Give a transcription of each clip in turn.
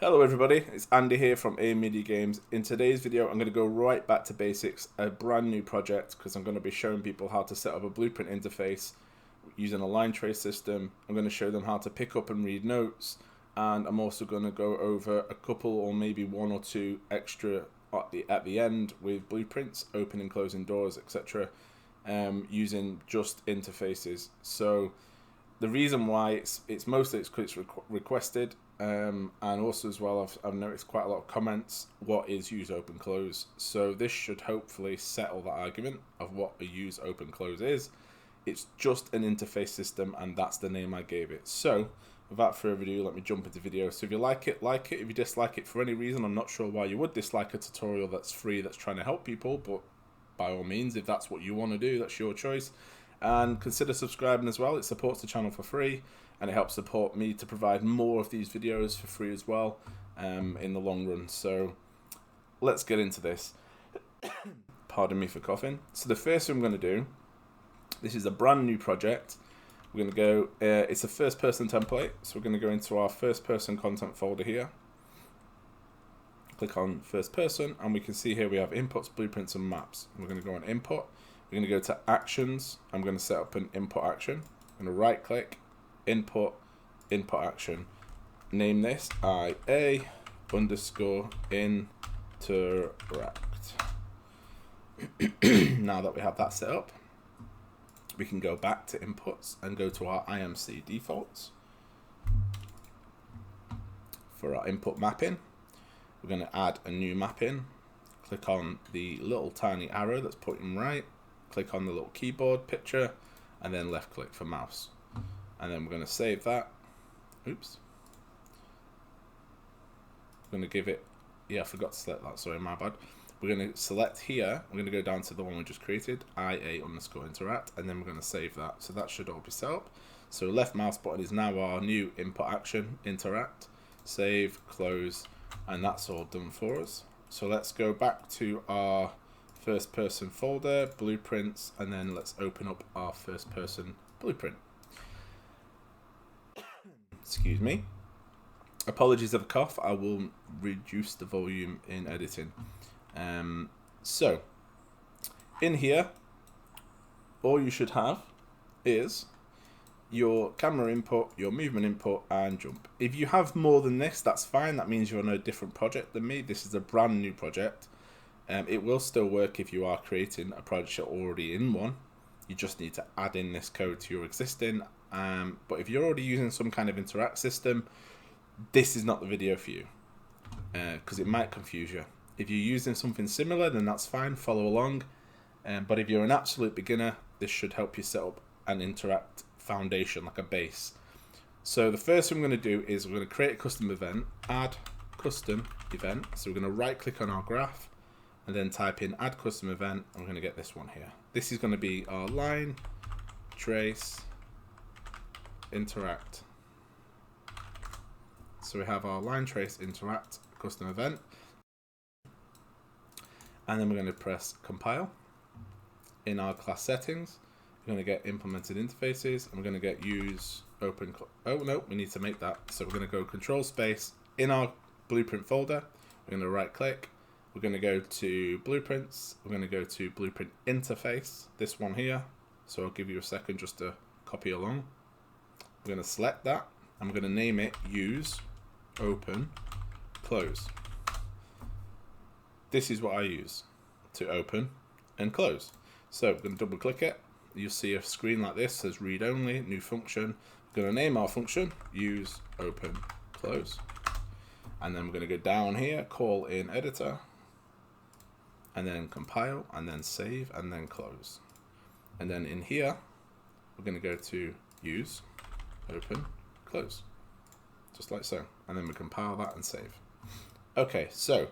Hello everybody, it's Andy here from A Media Games. In today's video I'm going to go right back to basics, a brand new project, because I'm going to be showing people how to set up a blueprint interface using a line trace system. I'm going to show them how to pick up and read notes, and I'm also going to go over a couple or maybe one or two extra at the end with blueprints, opening and closing doors, etc. Using just interfaces. So the reason why it's mostly it's requested, and also as well I've noticed quite a lot of comments. What is use open close? So this should hopefully settle that argument of what a use open close is. It's just an interface system, and that's the name I gave it. So without further ado, let me jump into the video. So if you like it, like it. If you dislike it for any reason, I'm not sure why you would dislike a tutorial that's free, that's trying to help people, but by all means, if that's what you want to do, that's your choice. And consider subscribing as well. It supports the channel for free, and it helps support me to provide more of these videos for free as well in the long run. So let's get into this. Pardon me for coughing. So the first thing I'm going to do, this is a brand new project. We're going to go, it's a first person template. So we're going to go into our first person content folder here. Click on first person, and we can see here we have inputs, blueprints, and maps. We're going to go on input. We're going to go to actions. I'm going to set up an input action. I'm going to right click, input action. Name this IA underscore interact. Now that we have that set up, we can go back to inputs and go to our IMC defaults. For our input mapping, we're going to add a new mapping. Click on the little tiny arrow that's pointing right. Click on the little keyboard picture, and then left click for mouse. And then we're going to save that. Oops. I'm going to give it, I forgot to select that, sorry, my bad. We're going to select here, we're going to go down to the one we just created, IA underscore interact, and then we're going to save that. So that should all be set up. So left mouse button is now our new input action, interact, save, close, and that's all done for us. So let's go back to our first person folder, blueprints, and then let's open up our first person blueprint. Excuse me. Apologies of a cough. I will reduce the volume in editing. So in here, all you should have is your camera input, your movement input, and jump. If you have more than this, that's fine. That means you're on a different project than me. This is a brand new project. It will still work if you are creating a project already in one. You just need to add in this code to your existing. But if you're already using some kind of interact system, this is not the video for you, because it might confuse you. If you're using something similar, then that's fine, follow along. But if you're an absolute beginner, this should help you set up an interact foundation, like a base. So the first thing we're going to do is we're going to create a custom event, add custom event. So we're going to right click on our graph and then type in add custom event. I'm going to get this one here. This is going to be our line trace interact. So we have our line trace interact custom event, and then we're going to press compile. In our class settings, we're going to get implemented interfaces, and we're going to get use open. Oh no, we need to make that. So we're going to go control space in our blueprint folder. We're going to right click. We're going to go to blueprints. We're going to go to blueprint interface, this one here. So I'll give you a second just to copy along. We're going to select that. I'm going to name it use open close. This is what I use to open and close. So we're going to double click it. You'll see a screen like this, says read only, new function. We're going to name our function use open close. And then we're going to go down here, call in editor, and then compile, and then save, and then close. And then in here, we're going to go to use open close, just like so. And then we compile that and save. Okay, so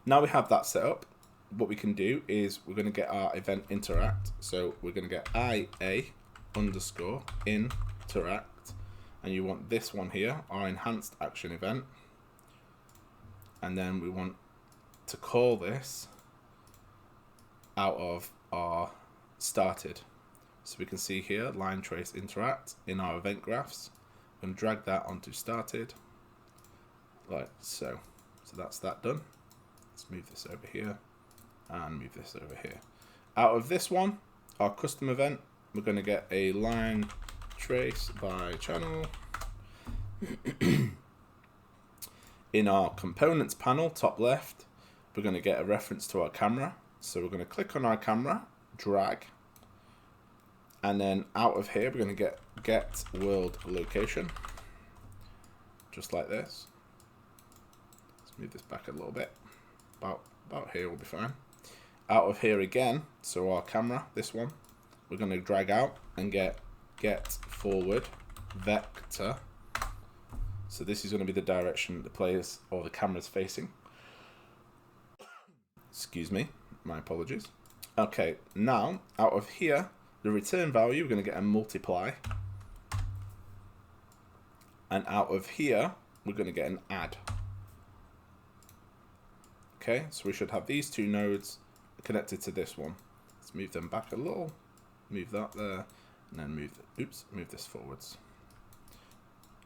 now we have that set up. What we can do is we're going to get our event interact. So we're going to get IA underscore interact, and you want this one here, our enhanced action event. And then we want to call this out of our started. So we can see here line trace interact in our event graphs. I'm going to drag that onto started. like so. So that's that done. Let's move this over here and move this over here. Out of this one, our custom event, we're going to get a line trace by channel. In our components panel, top left, we're going to get a reference to our camera. So we're going to click on our camera, drag, and then out of here, we're going to get world location, just like this. Let's move this back a little bit. About here will be fine. Out of here again, so our camera, this one, we're going to drag out and get forward vector. So this is going to be the direction the players or the camera's facing. Excuse me, my apologies. Okay, now out of here, the return value, we're going to get a multiply. And out of here, we're going to get an add. Okay, so we should have these two nodes connected to this one. Let's move them back a little. Move that there, and then move this forwards.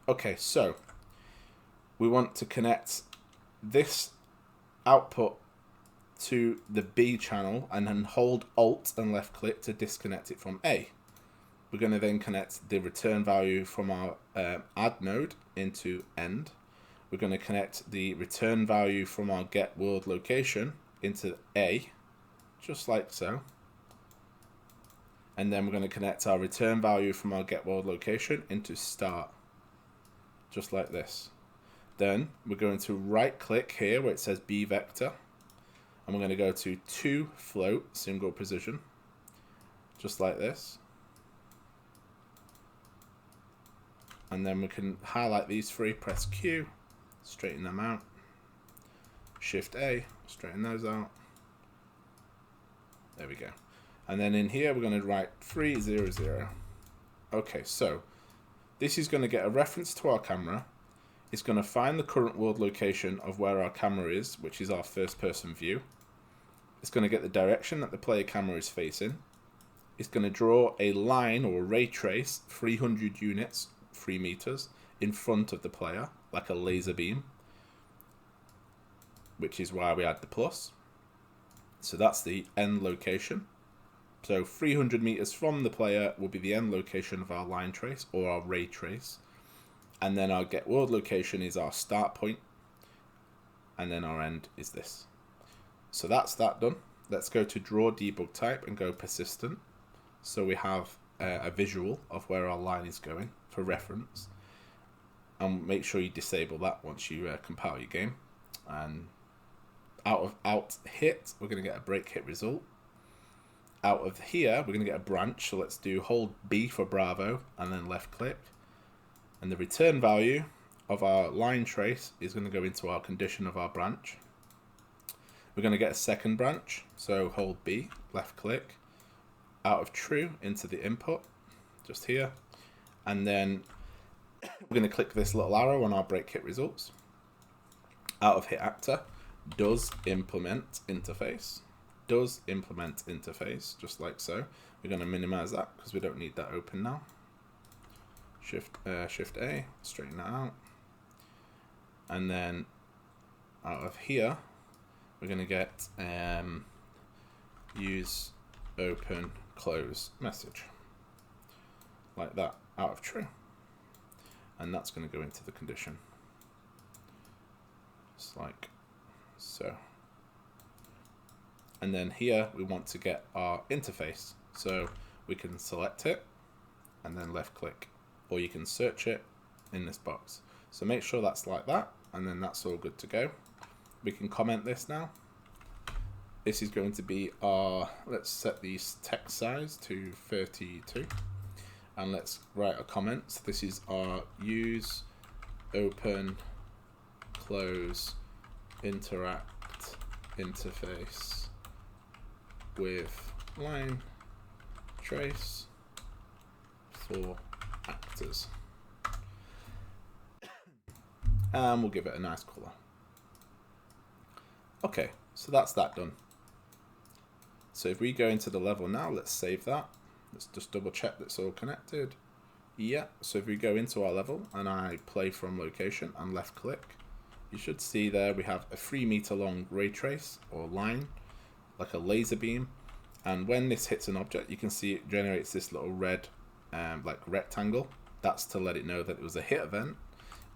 Okay, so we want to connect this output to the B channel and then hold Alt and left click to disconnect it from A. We're going to then connect the return value from our add node into end. We're going to connect the return value from our get world location into A, just like so. And then we're going to connect our return value from our get world location into start, just like this. Then we're going to right click here where it says B vector, and we're going to go to to float single position, just like this. And then we can highlight these three, press Q, straighten them out, Shift A, straighten those out. There we go. And then in here, we're going to write 300. Okay, so this is going to get a reference to our camera. It's going to find the current world location of where our camera is, which is our first person view. It's going to get the direction that the player camera is facing. It's going to draw a line or ray trace, 300 units, 3 meters, in front of the player, like a laser beam, which is why we add the plus. So that's the end location. So 300 meters from the player will be the end location of our line trace or our ray trace. And then our get world location is our start point. And then our end is this. So that's that done. Let's go to draw debug type and go persistent. So we have a visual of where our line is going for reference. And make sure you disable that once you compile your game. And out hit, we're going to get a break hit result. Out of here, we're going to get a branch. So let's do hold B for Bravo and then left click. And the return value of our line trace is going to go into our condition of our branch. We're going to get a second branch. So hold B, left click, out of true into the input, just here. And then we're going to click this little arrow on our break hit results. Out of hit actor, does implement interface. Does implement interface, just like so. We're going to minimize that because we don't need that open now. Shift A, straighten that out. And then out of here, we're going to get use open close message, like that, out of true. And that's going to go into the condition, just like so. And then here we want to get our interface, so we can select it and then left click, or you can search it in this box. So make sure that's like that, and then that's all good to go. We can comment this now. This is going to be our, let's set the text size to 32, and let's write a comment. So this is our use open close interact interface with line trace for actors, and we'll give it a nice color. Okay, so that's that done. So if we go into the level now, let's save that. Let's just double check that's all connected. Yeah, so if we go into our level and I play from location and left click, you should see there we have a 3 meter long ray trace or line, like a laser beam. And when this hits an object, you can see it generates this little red like rectangle. That's to let it know that it was a hit event.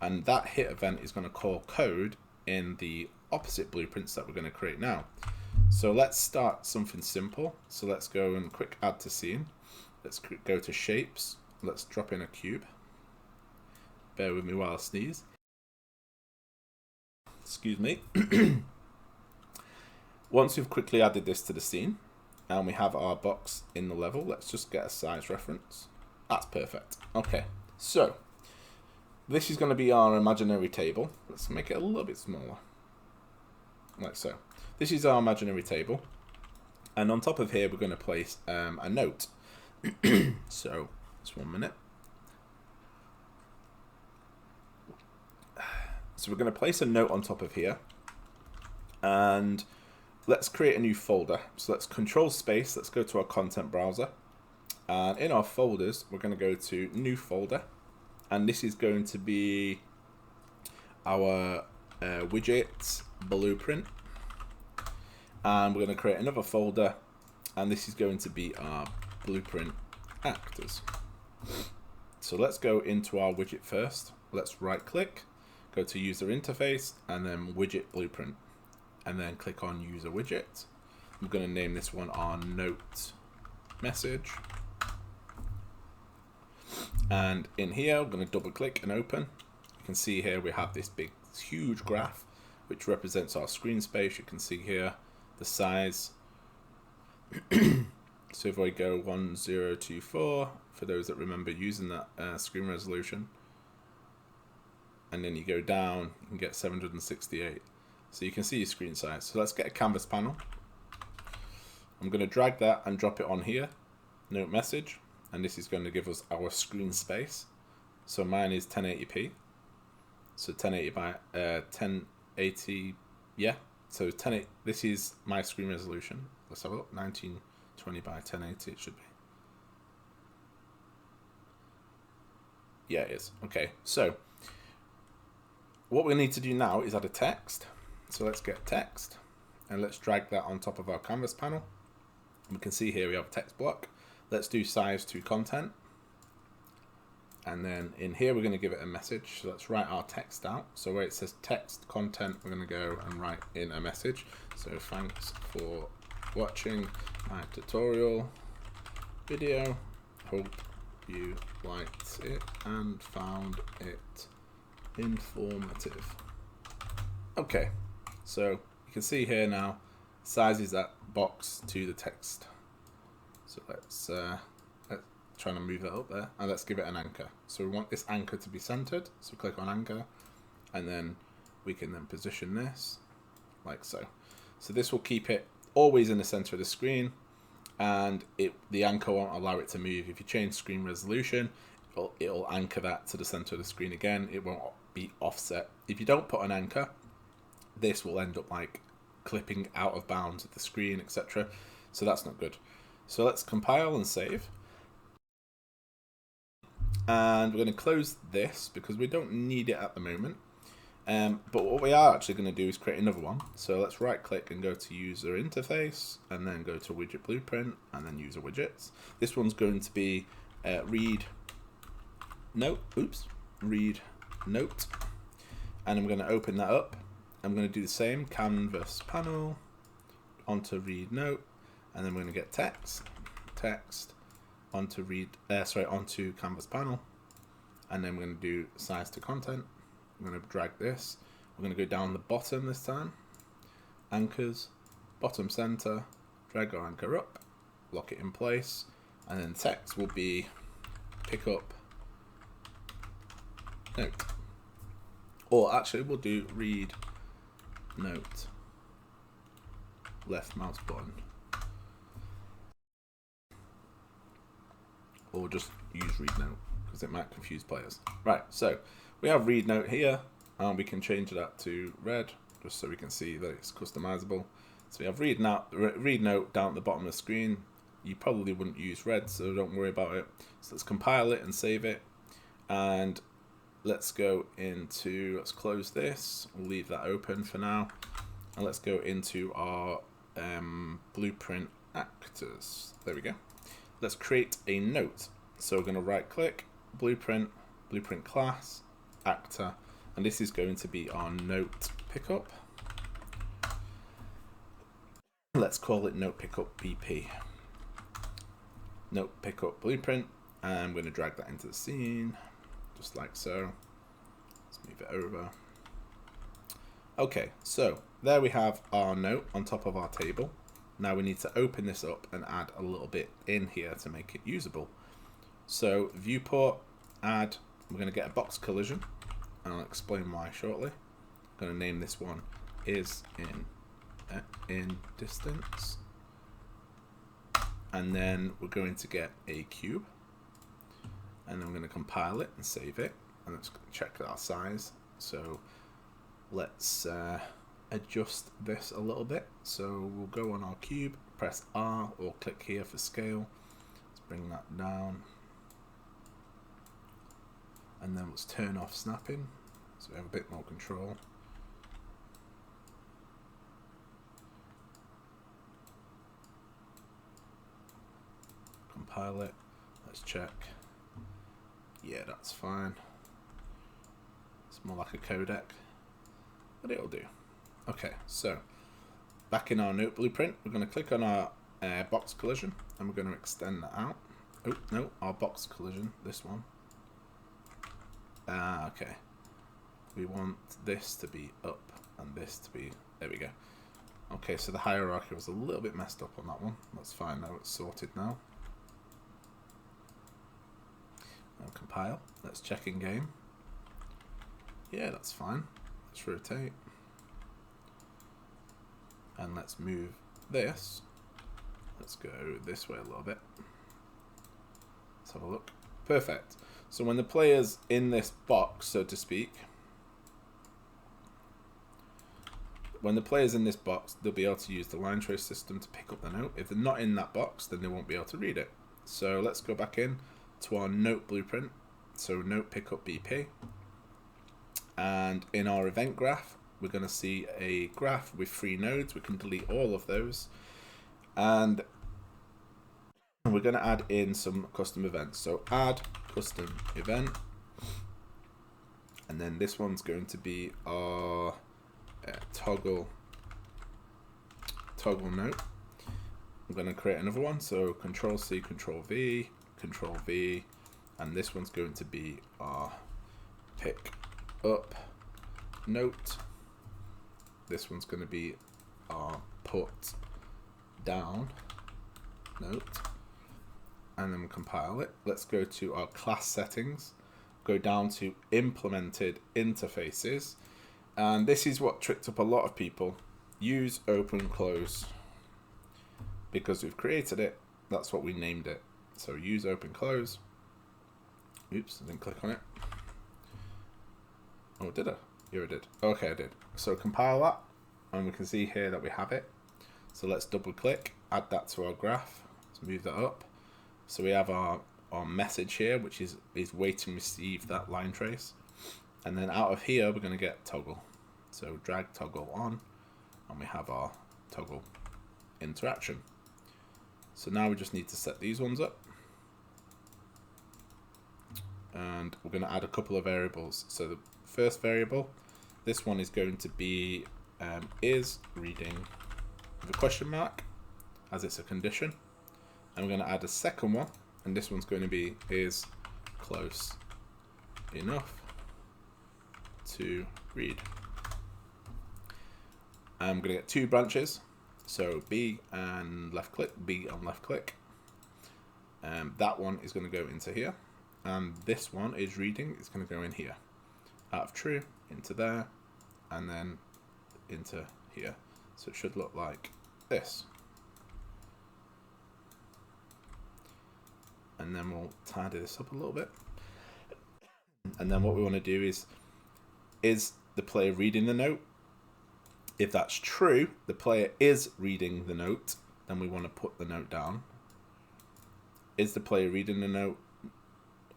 And that hit event is going to call code in the opposite blueprints that we're going to create now. So let's start something simple. So let's go and quick add to scene. Let's go to shapes. Let's drop in a cube. Bear with me while I sneeze. Excuse me. Once we've quickly added this to the scene and we have our box in the level, let's just get a size reference. That's perfect. Okay, so this is going to be our imaginary table. Let's make it a little bit smaller, like so. This is our imaginary table, and on top of here we're going to place a note. So just 1 minute. So we're going to place a note on top of here, and let's create a new folder. So let's control space, let's go to our content browser, and in our folders we're going to go to new folder, and this is going to be our widget blueprint, and we're going to create another folder, and this is going to be our blueprint actors. So let's go into our widget first. Let's right click, go to user interface, and then widget blueprint, and then click on user widget. I'm going to name this one our note message. And in here, I'm going to double click and open. You can see here we have this big, huge graph, which represents our screen space. You can see here the size. So if I go 1024, for those that remember using that screen resolution, and then you go down, you can get 768. So you can see your screen size. So let's get a canvas panel. I'm going to drag that and drop it on here, note message, and this is going to give us our screen space. So mine is 1080p. So 1080 by 1080, yeah. So 1080, this is my screen resolution. Let's have a look, 1920 by 1080 it should be. Yeah, it is. Okay, so what we need to do now is add a text. So let's get text, and let's drag that on top of our canvas panel. We can see here we have a text block. Let's do size to content. And then in here, we're going to give it a message. So let's write our text out. So where it says text content, we're going to go and write in a message. So thanks for watching my tutorial video. Hope you liked it and found it informative. Okay, so you can see here now, size is that box to the text. So let's try to move that up there, and let's give it an anchor. So we want this anchor to be centered, so click on anchor, and then we can then position this like so. So this will keep it always in the center of the screen, and the anchor won't allow it to move. If you change screen resolution, it'll anchor that to the center of the screen again. It won't be offset. If you don't put an anchor, this will end up like clipping out of bounds of the screen, etc. So that's not good. So let's compile and save. And we're going to close this because we don't need it at the moment. But what we are actually going to do is create another one. So let's right click and go to user interface, and then go to widget blueprint, and then user widgets. This one's going to be read note, and I'm going to open that up. I'm going to do the same, canvas panel, onto read note, and then we're going to get text, onto onto canvas panel, and then we're going to do size to content. I'm going to drag this. We're going to go down the bottom this time, anchors, bottom center, drag our anchor up, lock it in place, and then text will be pick up note. Or actually we'll do read note, left mouse button, or just use read note because it might confuse players. Right, so we have read note here, and we can change that to red just so we can see that it's customizable. So we have read note down at the bottom of the screen. You probably wouldn't use red, so don't worry about it. So let's compile it and save it, and let's go into, let's close this, we'll leave that open for now, and let's go into our blueprint actors. There we go. Let's create a note. So we're going to right click, blueprint, blueprint class, actor, and this is going to be our note pickup. Let's call it note pickup BP. Note pickup blueprint, and I'm going to drag that into the scene, just like so. Let's move it over. Okay, so there we have our note on top of our table. Now we need to open this up and add a little bit in here to make it usable. So viewport, add, we're going to get a box collision, and I'll explain why shortly. I'm going to name this one is in distance, and then we're going to get a cube, and I'm going to compile it and save it, and let's check our size. So let's adjust this a little bit. So we'll go on our cube, press R or click here for scale. Let's bring that down, and then let's turn off snapping so we have a bit more control. Compile it, let's check. Yeah, that's fine. It's more like a codec, but it'll do. Okay, so back in our note blueprint, we're going to click on our box collision, and we're going to extend that out. Oh, no, our box collision, this one. Okay. We want this to be up and this to be, there we go. Okay, so the hierarchy was a little bit messed up on that one. That's fine now, it's sorted now. Now compile, let's check in game. Yeah, that's fine. Let's rotate. And let's move this. Let's go this way a little bit. Let's have a look. Perfect. So when the player's in this box, so to speak, when the player's in this box, they'll be able to use the line trace system to pick up the note. If they're not in that box, then they won't be able to read it. So let's go back in to our note blueprint. So note pickup BP. And in our event graph, we're going to see a graph with 3 nodes. We can delete all of those. And we're going to add in some custom events. So add custom event. And then this one's going to be our toggle note. I'm going to create another one. So Control C, Control V, Control V. And this one's going to be our pick up note. This one's going to be our put down note, and then we'll compile it. Let's go to our class settings, go down to implemented interfaces, and this is what tricked up a lot of people. Use open close, because we've created it, that's what we named it. So use open close. Oops, I didn't click on it. Oh, did I? Yeah, I did. Okay, I did. So compile that, and we can see here that we have it. So let's double click, add that to our graph. Let's move that up. So we have our message here, which is wait and receive that line trace. And then out of here, we're going to get toggle. So drag toggle on, and we have our toggle interaction. So now we just need to set these ones up. And we're going to add a couple of variables. So the first variable, this one is going to be is reading with a question mark, as it's a condition. And we're going to add a second one, and this one's going to be is close enough to read. I'm going to get 2 branches, so B and left click, B and left click. That one is going to go into here, and this one is reading, it's going to go in here. Out of true, into there, and then into here. So it should look like this. And then we'll tidy this up a little bit. And then what we want to do is the player reading the note? If that's true, the player is reading the note, then we want to put the note down. Is the player reading the note?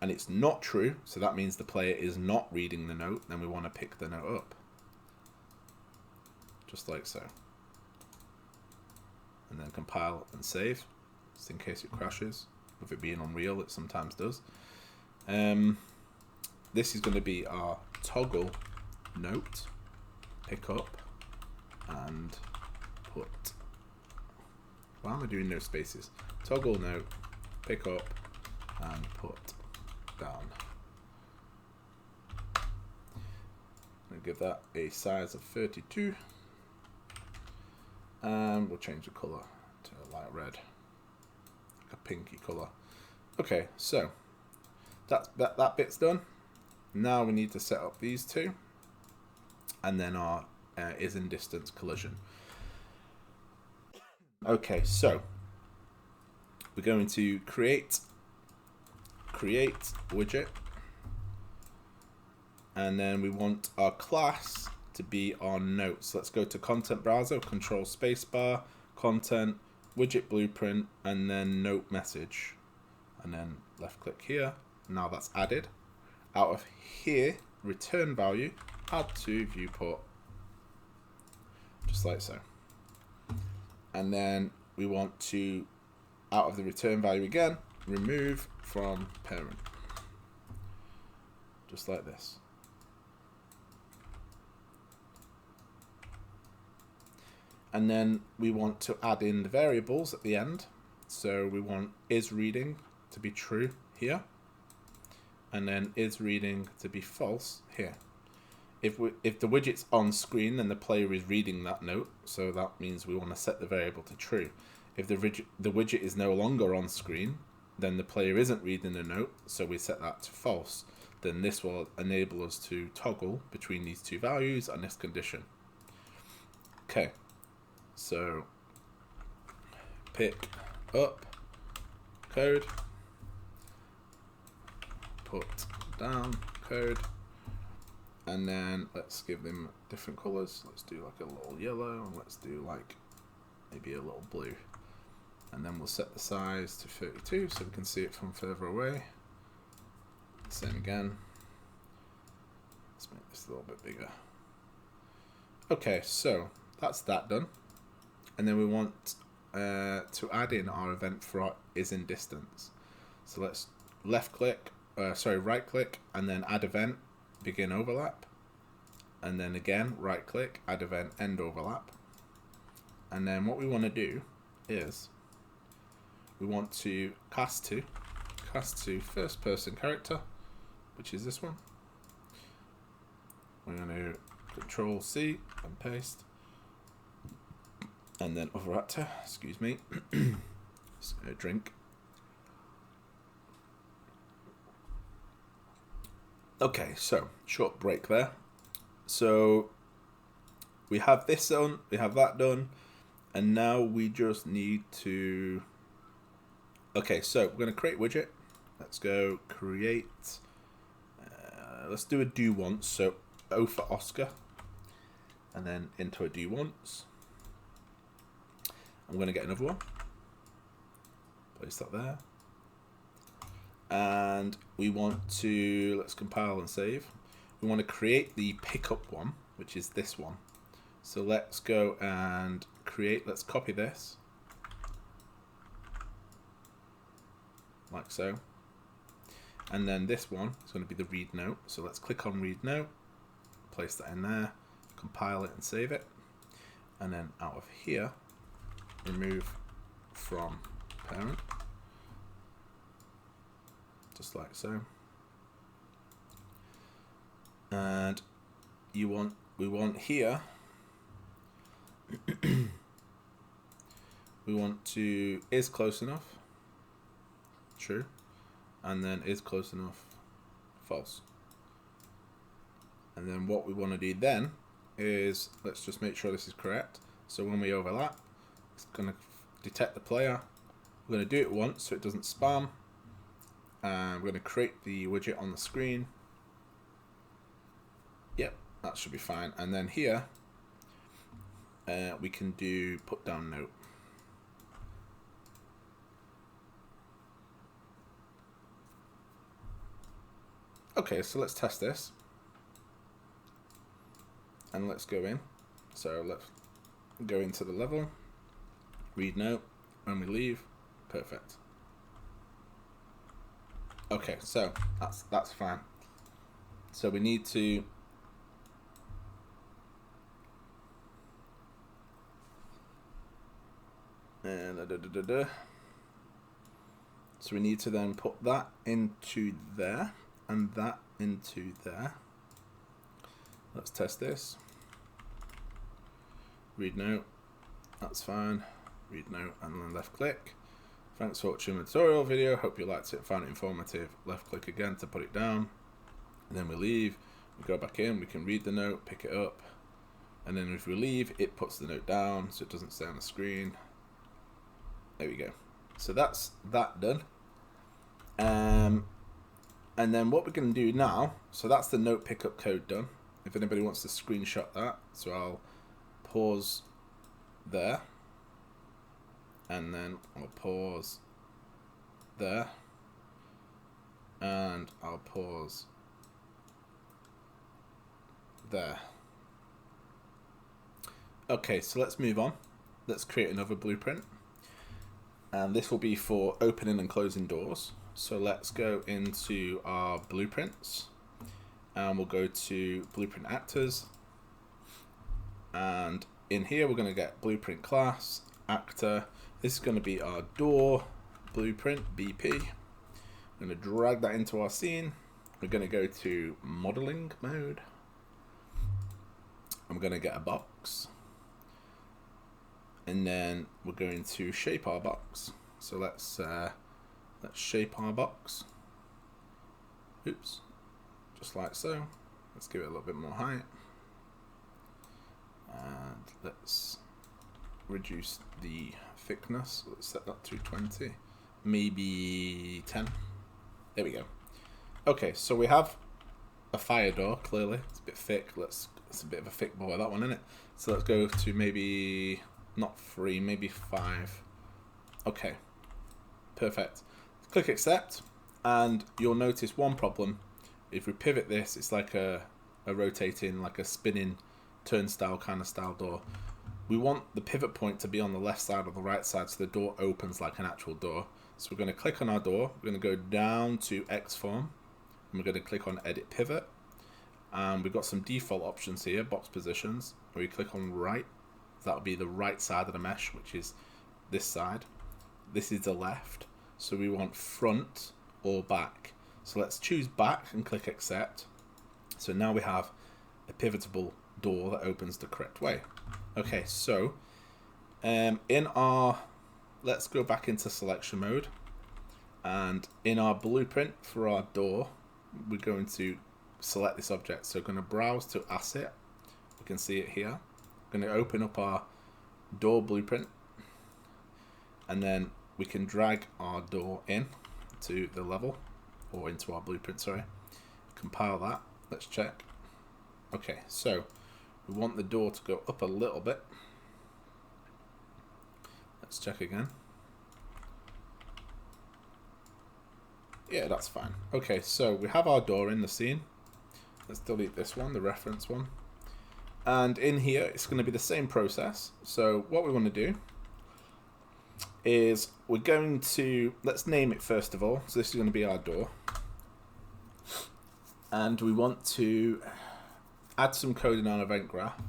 and it's not true, so that means the player is not reading the note, then we want to pick the note up. Just like so. And then compile and save, just in case it crashes. With it being Unreal, it sometimes does. This is going to be our toggle note, pick up, and put. Why am I doing no spaces? Toggle note, pick up, and put down. I'm going to give that a size of 32. And we'll change the color to a light red, like a pinky color. Okay, so that bit's done. Now we need to set up these two, and then our is in distance collision. Okay, so we're going to create widget, and then we want our class to be our notes. Let's go to content browser, control spacebar, content, widget blueprint, and then note message, and then left click here. Now that's added. Out of here, return value, add to viewport, just like so. And then we want to, out of the return value again, remove from parent, just like this. And then we want to add in the variables at the end. So we want is reading to be true here, and then is reading to be false here. If the widget's on screen, then the player is reading that note, so that means we want to set the variable to true. If the widget is no longer on screen, then the player isn't reading the note, so we set that to false. Then this will enable us to toggle between these two values and this condition. Okay. So pick up code, put down code, and then let's give them different colors. Let's do like a little yellow, and let's do like maybe a little blue, and then we'll set the size to 32 so we can see it from further away. Same again. Let's make this a little bit bigger. Okay, so that's that done. And then we want to add in our event for our is in distance. So let's right click, and then add event, begin overlap. And then again, right click, add event, end overlap. And then what we want to do is we want to cast to first person character, which is this one. We're going to Control C and paste. And then other actor, excuse me, drink. Okay, so short break there. So we have this done, we have that done, and now we just need to. Okay, so we're going to create widget. Let's go create. Let's do a do once. So O for Oscar, and then into a do once. I'm going to get another one, place that there, and we want to, let's compile and save. We want to create the pickup one, which is this one. So let's go and create, let's copy this, like so, and then this one is going to be the read note. So let's click on read note, place that in there, compile it and save it, and then out of here, remove from parent, just like so. And we want here we want to is close enough, true, and then is close enough, false. And then what we want to do then is, let's just make sure this is correct. So when we overlap, it's going to detect the player. We're going to do it once so it doesn't spam. And we're going to create the widget on the screen. Yep, that should be fine. And then here, we can do put down note. Okay, so let's test this. And let's go in. So let's go into the level. Read note. When we leave. Perfect. Okay, so that's fine. So we need to So we need to then put that into there and that into there. Let's test this. Read note. That's fine. Read note and then left click. Thanks for watching the tutorial video. Hope you liked it, found it informative. Left click again to put it down. And then we leave. We go back in. We can read the note, pick it up. And then if we leave, it puts the note down so it doesn't stay on the screen. There we go. So that's that done. And then what we're going to do now, so that's the note pickup code done. If anybody wants to screenshot that, so I'll pause there. And then I'll pause there. And I'll pause there. Okay, so let's move on. Let's create another blueprint. And this will be for opening and closing doors. So let's go into our blueprints. And we'll go to blueprint actors. And in here we're going to get blueprint class, actor. This is going to be our door blueprint, BP. I'm going to drag that into our scene. We're going to go to modeling mode. I'm going to get a box. And then we're going to shape our box. So let's shape our box. Oops. Just like so. Let's give it a little bit more height. And let's reduce the thickness. Let's set that to 20. Maybe 10. There we go. Okay, so we have a fire door, clearly. It's a bit thick. It's a bit of a thick boy, that one, isn't it? So let's go to maybe, not 3, maybe 5. Okay, perfect. Click accept, and you'll notice one problem. If we pivot this, it's like a rotating, like a spinning turnstile kind of style door. We want the pivot point to be on the left side or the right side, so the door opens like an actual door. So we're going to click on our door. We're going to go down to X form, and we're going to click on edit pivot. And we've got some default options here, box positions. Where we click on right, that will be the right side of the mesh, which is this side. This is the left, so we want front or back. So let's choose back and click accept. So now we have a pivotable door that opens the correct way. Okay, so let's go back into selection mode, and in our blueprint for our door, we're going to select this object. So we're going to browse to asset. You can see it here. We're going to open up our door blueprint, and then we can drag our door in to the level, or into our blueprint, sorry. Compile that. Let's check. Okay, so we want the door to go up a little bit. Let's check again. Yeah, that's fine. Okay, so we have our door in the scene. Let's delete this one, the reference one. And in here, it's going to be the same process. So what we want to do is we're going to, let's name it first of all. So this is going to be our door. And we want to add some code in our event graph,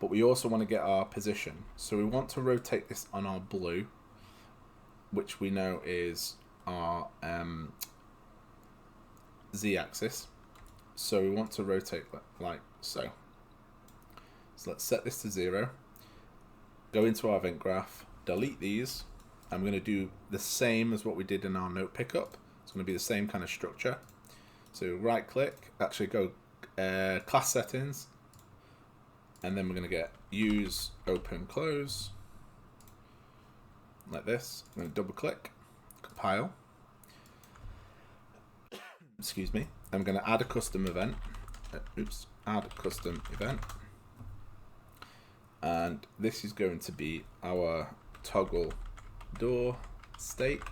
but we also want to get our position. So we want to rotate this on our blue, which we know is our z-axis. So we want to rotate like so. So let's set this to 0. Go into our event graph, delete these. I'm going to do the same as what we did in our note pickup. It's going to be the same kind of structure. So right click, actually go class settings, and then we're going to get use open close like this. I'm going to double click, compile. Excuse me. I'm going to add a custom event. Add a custom event. And this is going to be our toggle door state.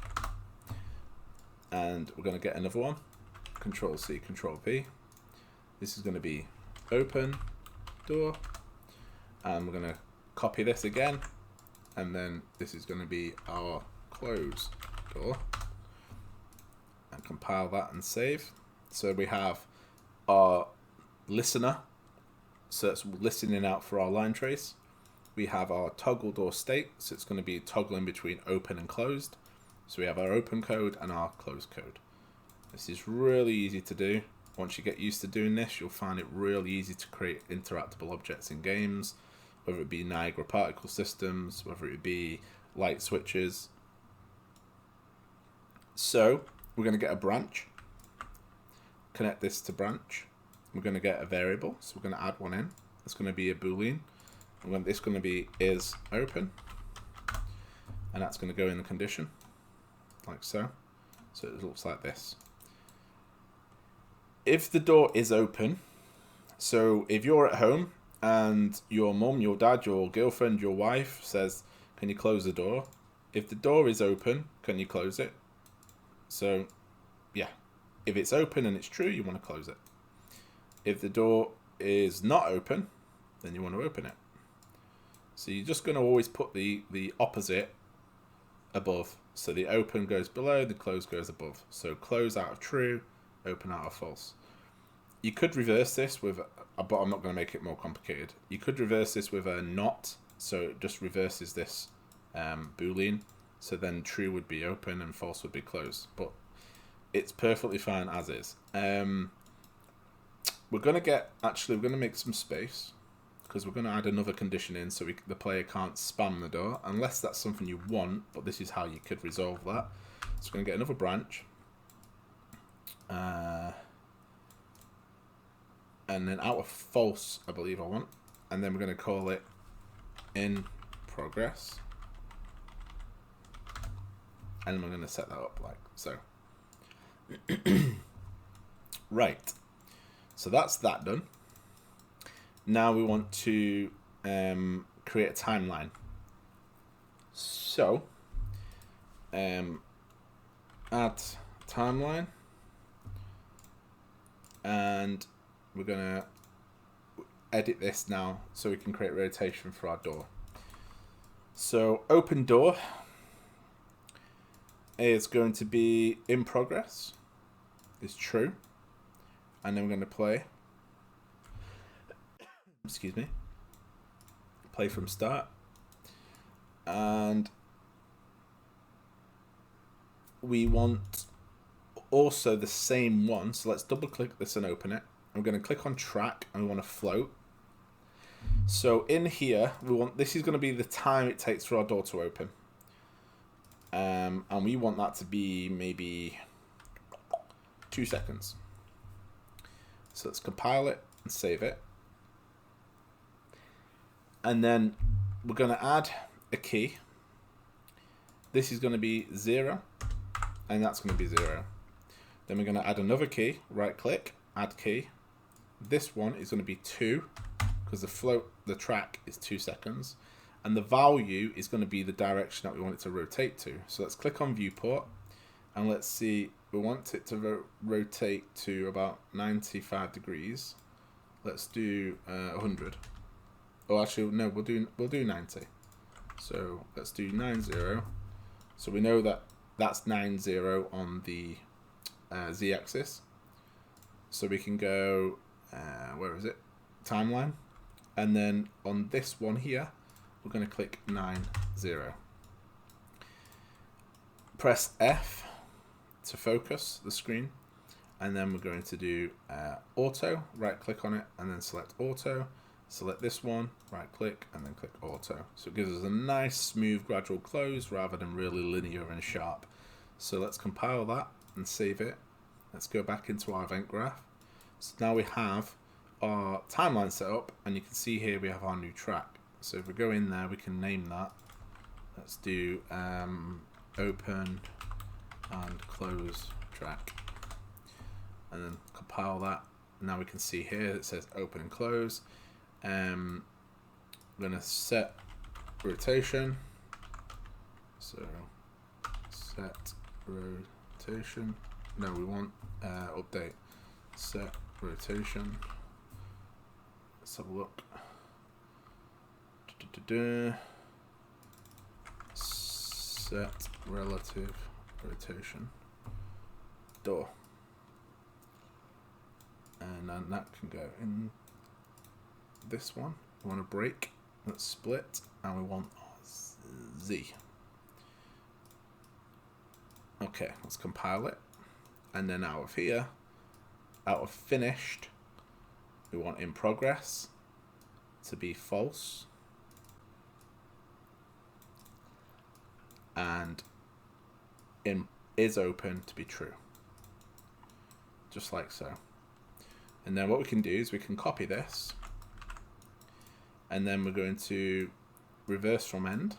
And we're going to get another one. Control C, Control V. This is going to be open door, and we're going to copy this again, and then this is going to be our close door, and compile that and save. So we have our listener, so it's listening out for our line trace. We have our toggle door state, so it's going to be toggling between open and closed. So we have our open code and our close code. This is really easy to do. Once you get used to doing this, you'll find it really easy to create interactable objects in games, whether it be Niagara particle systems, whether it be light switches. So we're going to get a branch, connect this to branch. We're going to get a variable, so we're going to add one in. It's going to be a Boolean. And this is going to be is open, and that's going to go in the condition, like so. So it looks like this. If the door is open, so if you're at home and your mum, your dad, your girlfriend, your wife says, can you close the door? If the door is open, can you close it? So yeah, if it's open and it's true, you want to close it. If the door is not open, then you want to open it. So you're just going to always put the opposite above. So the open goes below, the close goes above. So close out of true, open out of false. You could reverse this with, but I'm not going to make it more complicated. You could reverse this with a not, so it just reverses this Boolean. So then true would be open and false would be closed. But it's perfectly fine as is. We're going to make some space, because we're going to add another condition in so the player can't spam the door, unless that's something you want, but this is how you could resolve that. So we're going to get another branch. And then out of false, I believe I want. And then we're going to call it in progress. And we're going to set that up like so. Right. So that's that done. Now we want to create a timeline. So, add timeline. And we're going to edit this now so we can create rotation for our door. So open door is going to be in progress, is true. And then we're going to play. Excuse me. Play from start. And we want also the same one. So let's double click this and open it. I'm going to click on track and we want to float. So in here, this is going to be the time it takes for our door to open. And we want that to be maybe 2 seconds. So let's compile it and save it. And then we're going to add a key. This is going to be 0, and that's going to be 0. Then we're going to add another key, right click, add key. This one is going to be 2, because the track is 2 seconds. And the value is going to be the direction that we want it to rotate to. So let's click on viewport, and let's see, we want it to rotate to about 95 degrees. Let's do 100. Oh, actually, no, we'll do 90. So let's do 90. So we know that that's 90 on the z-axis. So we can go, where is it? Timeline. And then on this one here, we're going to click 90. Press F to focus the screen. And then we're going to do auto, right click on it, and then select auto. Select this one, right click, and then click auto. So it gives us a nice, smooth, gradual close rather than really linear and sharp. So let's compile that and save it. Let's go back into our event graph. So now we have our timeline set up, and you can see here we have our new track. So if we go in there, we can name that. Let's do open and close track. And then compile that. Now we can see here it says open and close. I'm going to set rotation. So set rotation No, we want update set rotation. Let's have a look. Set relative rotation door, and then that can go in this one. We want a break that's split, and we want Z. Okay, let's compile it, and then out of here, out of finished, we want in progress to be false, and in is open to be true, just like so. And then what we can do is we can copy this, and then we're going to reverse from end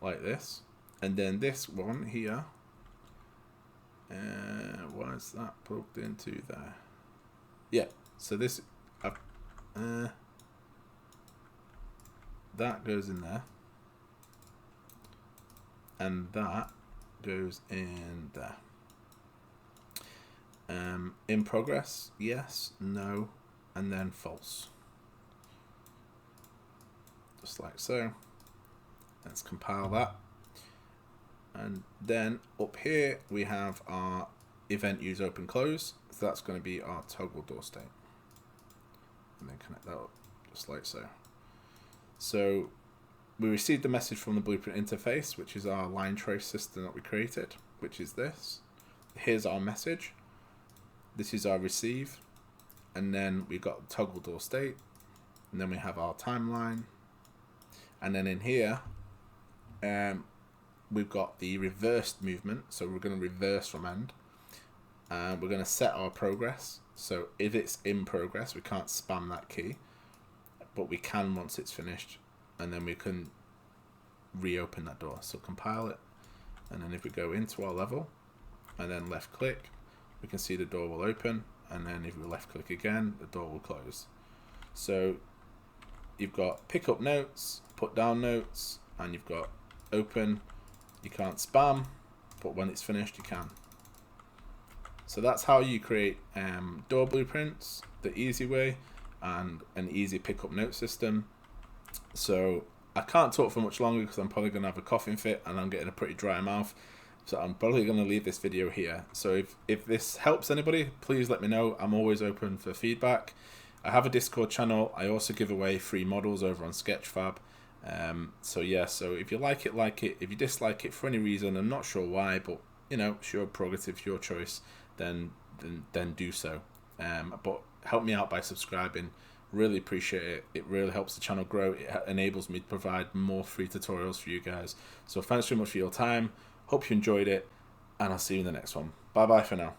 like this, and then this one here, why is that plugged into there? Yeah, so this that goes in there, and that goes in there. In progress, yes, no, and then false. Just like so. Let's compile that. And then up here we have our event use open close. So that's going to be our toggle door state. And then connect that up just like so. So we received the message from the Blueprint interface, which is our line trace system that we created, which is this. Here's our message. This is our receive. And then we've got the toggle door state. And then we have our timeline. And then in here, we've got the reversed movement. So we're going to reverse from end. We're going to set our progress. So if it's in progress, we can't spam that key. But we can once it's finished. And then we can reopen that door. So compile it. And then if we go into our level and then left click, we can see the door will open. And then if we left click again, the door will close. So you've got pick up notes, put down notes, and you've got open. You can't spam, but when it's finished, you can. So that's how you create door blueprints the easy way, and an easy pick up note system. So I can't talk for much longer because I'm probably going to have a coughing fit and I'm getting a pretty dry mouth. So I'm probably going to leave this video here. So if this helps anybody, please let me know. I'm always open for feedback. I have a Discord channel. I also give away free models over on Sketchfab. So yeah, so if you like it, like it. If you dislike it for any reason, I'm not sure why, but you know, it's your prerogative, your choice, then do so. But help me out by subscribing. Really appreciate it. It really helps the channel grow. It enables me to provide more free tutorials for you guys. So thanks very much for your time. Hope you enjoyed it, and I'll see you in the next one. Bye bye for now.